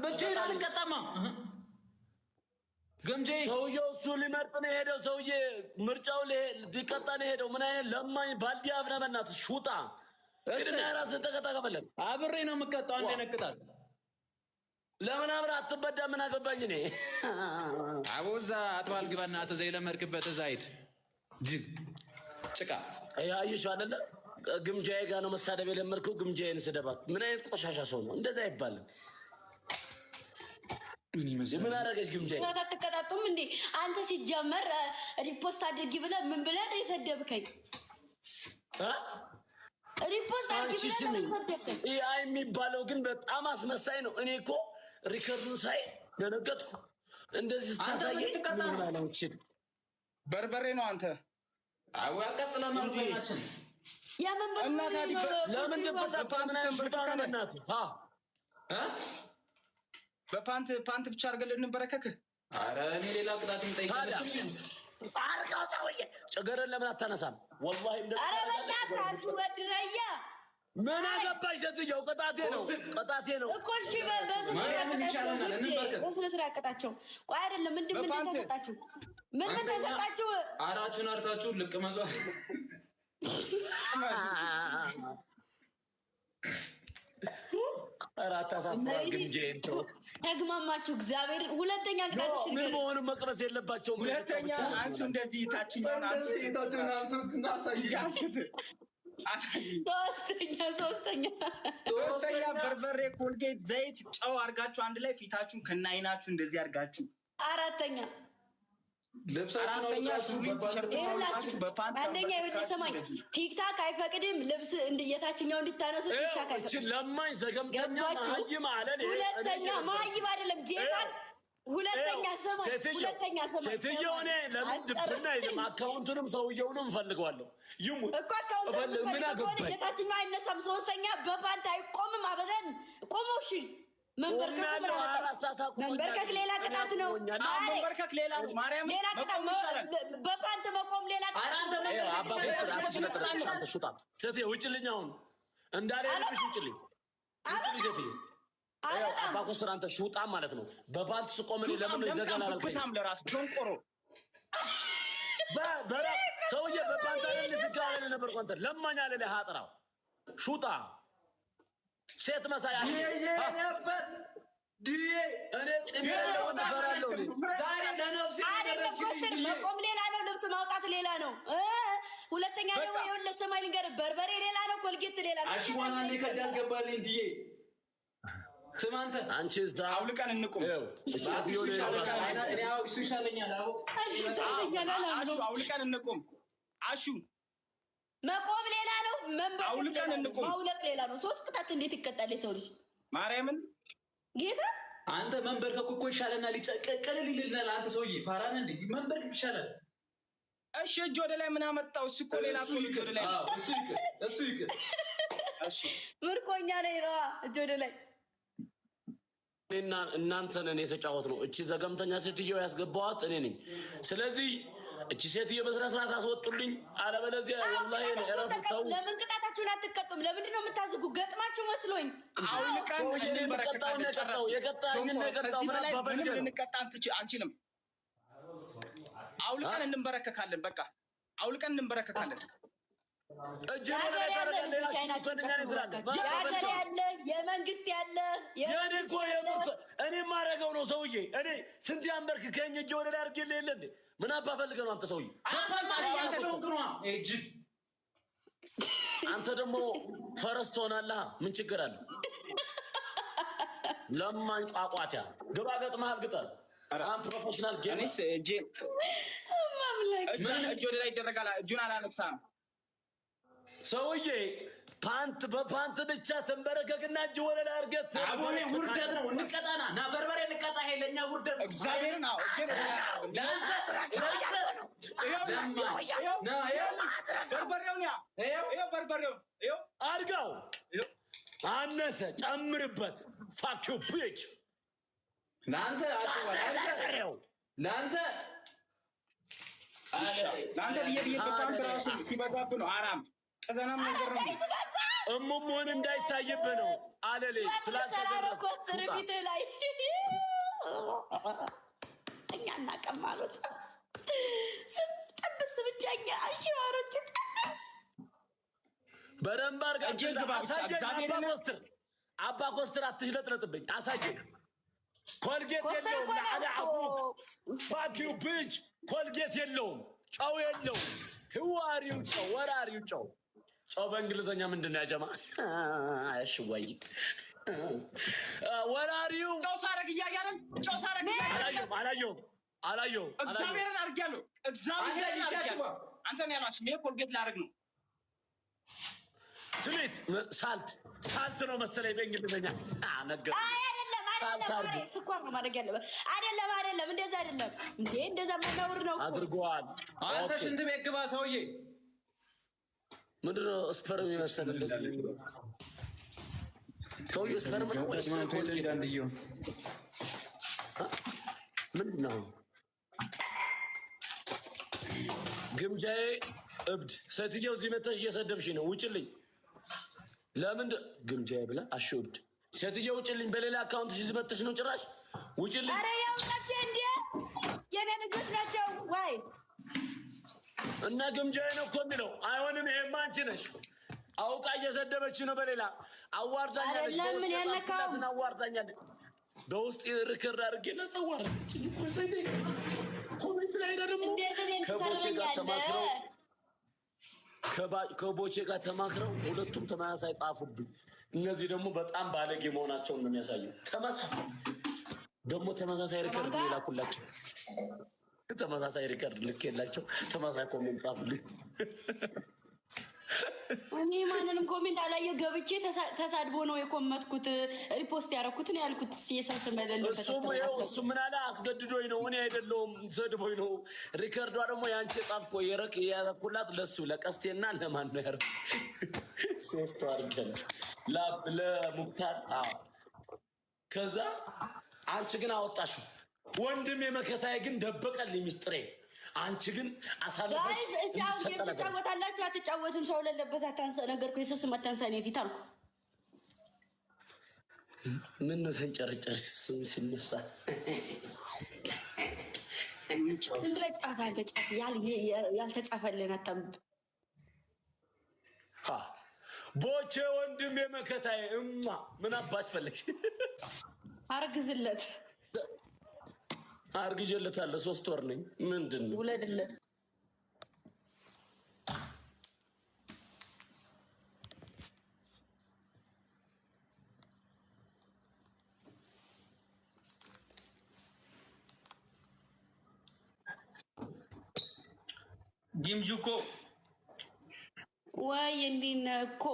ብቻዬን አልቀጣማ ገምጄ ሰውዬው እሱ ሊመርጥ ነው የሄደው። ሰውዬ ምርጫው ሊቀጣ ነው የሄደው። ምን አይነት ለማኝ ባልዲ አፍና በእናትህ ሹጣ እድና ራስን ተቀጣ ከፈለግ አብሬ ነው የምቀጣው። አንዴ ነቅጣል ለምን አብረህ አትበዳ? ምን አገባኝ እኔ አቦዛ አጥባል ግባና ተዘይ ለመርክበት ዛይድ ጅግ ጭቃ ያይሽው አይደለ? ግምጃዬ ጋር ነው መሳደብ የለመድከው። ግምጃዬን ስደባት። ምን አይነት ቆሻሻ ሰው ነው? እንደዛ አይባልም። ምን አደረገች ግምጃዬ? አትቀጣጡም እንዴ? አንተ ሲጀመር ሪፖስት አድርጊ ብለህ ምን ብለህ ነው የሰደብከኝ? ሪፖስት አድርጊ ብለህ ነው የሰደብከኝ? ይሄ የሚባለው ግን በጣም አስመሳይ ነው። እኔ እኮ ሪከርዱን ሳይ ደነገጥኩ። እንደዚህ ስታሳየኝ ምን ማለት ነው? በርበሬ ነው አንተ አው ያቀጥላል ነው እንጂ ያመን በርበሬ ነው። ለምን ደፈጣጣ ምን አይነት እናት በፓንት ብቻ አድርገን ልንበረከክ? አረ እኔ ሌላ ቅጣት እንጠይቃለሽ። አርጋው ሰውዬ ጨገረን ለምን አታነሳም? ወላሂ እንደ አረ በእናትህ ወድረያ ምን አገባሽ? ሴትየው ቅጣቴ ነው እኮ። እሺ በስነ ስርዓት ያቀጣቸው። ቆይ አይደለም ምንድን ተሰጣችሁ? ምን ተሰጣችሁ? አራችሁን አርታችሁ ልቅ መዟል አራታ ሳፋር ግምጄን ተው ተግማማችሁ። እግዚአብሔር ሁለተኛ ቅጣት ምን መሆኑ መቅበስ የለባቸውም። ሁለተኛ አንሱ እንደዚህ ታችኛውን ሶስተኛ በርበሬ፣ ኮልጌት፣ ዘይት፣ ጨው አርጋችሁ አንድ ላይ ፊታችሁን ከናይናችሁ እንደዚህ አርጋችሁ አራተኛ አንደኛ የሰማኝ ቲክታክ አይፈቅድም። ልብስ የታችኛው እንድታነሱ ቲክታክ አይፈቅድም። ለማኝ ዘገምተኛ ማይም አለን። ሁለተኛ ማይም አይደለም ጌታን ሁለተኛ ሰማኝ ሴትየው እኔ ለምን ድብና አይደለም አካውንቱንም ሰውየውንም ፈልገዋለሁ። ይሙት እኮ አካውንቱ ምን አገባኝ? የታችኛው አይነሳም። ሶስተኛ በፓንት አይቆምም። አበደን ቆሞ እሺ መንበርከክ ሌላ ቅጣት ነው። መንበርከክ ሌላ ነው። ማርያም ሌላ ቅጣት በፓንት መቆም ሌላ ቅጣት። ሴትዬ ውጭልኝ፣ አሁን እንዳለ ልብሽ ውጭልኝ። ሴትዬ አባኮስተር አንተ ሹጣ ማለት ነው። በፓንት ስቆም ለምን ይዘጋል አላልከኝ? ለራስ ዶንቆሮ ሰውዬ በፓንት አይደል ዝጋለ ነበር። አንተ ለማኛ ለለ ሀጥራው ሹጣ ሴት መሳያ የኔበት ዲዬ እኔ ጥንታው ተፈራለሁ። ዛሬ ለነፍሴ ደረስኩኝ። መቆም ሌላ ነው፣ ልብስ ማውጣት ሌላ ነው። ሁለተኛ ደግሞ የወለ ሰማይ ልንገር፣ በርበሬ ሌላ ነው፣ ኮልጌት ሌላ ነው። አሽዋና እንደ ከዳ አስገባልኝ ዲዬ ስማንተ አንቺ እዛ አውልቀን እንቁም። እሱ ይሻለኛል። አሹ አውልቀን እንቁም። አሹ መቆም ሌላ ነው፣ አውልቀን እንቁም። ማውለቅ ሌላ ነው። ሶስት ቅጣት እንዴት ይቀጣል የሰው ልጅ? ማርያምን ጌታ አንተ መንበርከክ እኮ ይሻለናል። ይጨቀቀልል ይልናል። አንተ ሰውዬ ፓራና እንዴ መንበርከክ ይሻላል። እሺ እጅ ወደ ላይ ምን አመጣው? እሱ እኮ ሌላ እኮ ወደ ላይ እሱ ይቅር። እሺ ምርኮኛ ላይ ነው እጅ ወደ ላይ እናንተ ነን የተጫወት ነው። እቺ ዘገምተኛ ሴትዮ ያስገባዋት እኔ ነኝ። ስለዚህ እቺ ሴትዮ በስራት ራስ አስወጡልኝ፣ አለበለዚያ ወላሂ ነው። ለምን ቅጣታችሁን አትቀጡም? ለምንድን ነው የምታዝጉ? ገጥማችሁ መስሎኝ። አውልቀን አንችልም። አውልቀን እንበረከካለን። በቃ አውልቀን እንበረከካለን። የመንግስት ያለ እኔ ማረገው ነው ሰውዬ። እኔ ስንት ያንበርክ ከኝ እጅ ወደ ላይ አድርጌ የለ እንዴ? ምን አባ ፈልገህ ነው አንተ ሰውዬ? አንተ ደግሞ ፈረስ ትሆናለህ። ምን ችግር አለ? ለማኝ ቋቋቲያ ግባ ገጥመሃል። ግጠር አን ፕሮፌሽናል ጌም እጅ ወደ ላይ ይደረጋል። እጁን አላነሳም ሰውዬ። ፓንት በፓንት ብቻ ተንበረከክና እጅ ወደ ላይ አድርገህ አቦኔ ውርደት ነው። እንቀጣና ና በርበሬ እንቀጣ። ሄለኛ ውርደት እግዚአብሔርን ነው። በርበሬውን አድርገው አነሰ ጨምርበት። ፋኪው ፒች ለአንተ ለአንተ ብዬ በጣም ራሱ ሲበጋብ ነው። አራም ቀዘናም ነገር ነው። እሙሙን እንዳይታይብህ ነው አለሌ ስላልተደረሰ ፊት ላይ እኛ እናቀማሉት ጥብስ ብቻኛ አሽዋሮች ጥብስ በደንብ አድርጋ አባ ኮስትር አትሽለጥለጥብኝ አሳየኝ። ኮልጌት የለውም ለአዳዓቡ ባኪው ብጅ ኮልጌት የለውም ጨው የለውም። ህዋሪው ጨው ወራሪው ጨው በእንግሊዘኛ ምንድን ነው ያጀማ? እሺ ወይ ወራሪው ጨው ሳረግ እያያለን ጨው ሳረግ አላየሁም እግዚአብሔርን አድርጌያለሁ። እግዚአብሔርን አድርጌያለሁ። አንተን ያላችሁ እኔ ኮልጌት ላደርግ ነው። ስሊት ሳልት ነው መሰለኝ በእንግሊዘኛ ነገር ስኳር ነው ማድረግ ያለበት። አይደለም እንደዛ አይደለም እንዴ እንደዛ መናወር ነው አድርጓል። አንተ ሽንት ቤት ግባ ሰውዬ። ምንድን ነው ስፐርም ይመስል እንደዚህ ሰውዬው ስፐርም ነው ወይስ ኮልጌት? ምንድን ነው ግምጃዬ? እብድ ሴትየው እዚህ መተሽ እየሰደብሽ ነው። ውጭልኝ። ለምን ግምጃዬ ብላ አሽውድ ሴትየው ውጭልኝ። በሌላ አካውንት እዚህ መተሽ ነው ጭራሽ ውጭልኝ። ኧረ ያውቃት እንዴ የኔ ልጆች ናቸው ወይ እና ግምጃዬ ነው እኮ የሚለው። አይሆንም። ይሄማ አንቺ ነሽ አውቃ እየሰደበች ነው። በሌላ አዋርዳኛለች። ለምን ያለካው አዋርዳኛለች። በውስጥ ርክር አድርጌላት አዋርዳች። ኮሜንት ላይ ደግሞ ከቦቼ ጋር ተማክረው ሁለቱም ተመሳሳይ ጻፉብኝ። እነዚህ ደግሞ በጣም ባለጌ መሆናቸውን ነው የሚያሳየው። ተመሳሳይ ሪከርድ ላኩላቸው። ተመሳሳይ ሪከርድ ልኬላቸው ተመሳሳይ ኮሜንት ጻፉልኝ። እኔ ማንንም ኮሜንት አላየሁ። ገብቼ ተሳድቦ ነው የኮመትኩት ሪፖስት ያደረኩት ነው ያልኩት። የሰው ስም ያለበት እሱ ምን አለ አስገድዶኝ ነው እኔ አይደለሁም ሰድቦኝ ነው። ሪከርዷ ደግሞ ያንቺ ጻፍኮ ያረኩላት ለሱ ለቀስቴና ለማን ነው ያረኩ ሶስት አድርገን ለሙክታር። ከዛ አንቺ ግን አወጣሽው። ወንድም የመከታዬ ግን ደበቀልኝ ሚስጥሬ። አንቺ ግን አሳልፈሽ ትጫወታላችሁ አትጫወቱም? ሰው ለለበት አታንሳ ነገርኩ። የሰው ስም አታንሳ እኔ ፊት አልኩ። ምን ነው ተንጨረጨር ሲነሳ ዝም ብለህ ጫት አንተ ጫት ያልተጻፈልን አታምብ። ቦቼ ወንድም የመከታዬ ምን አባሽ ፈለግሽ? አርግዝለት አርግዤለታለሁ። 3 ወር ነኝ። ምንድን ነው ውለድለት። ጊምጁኮ ወይ እንዲህ ነህ እኮ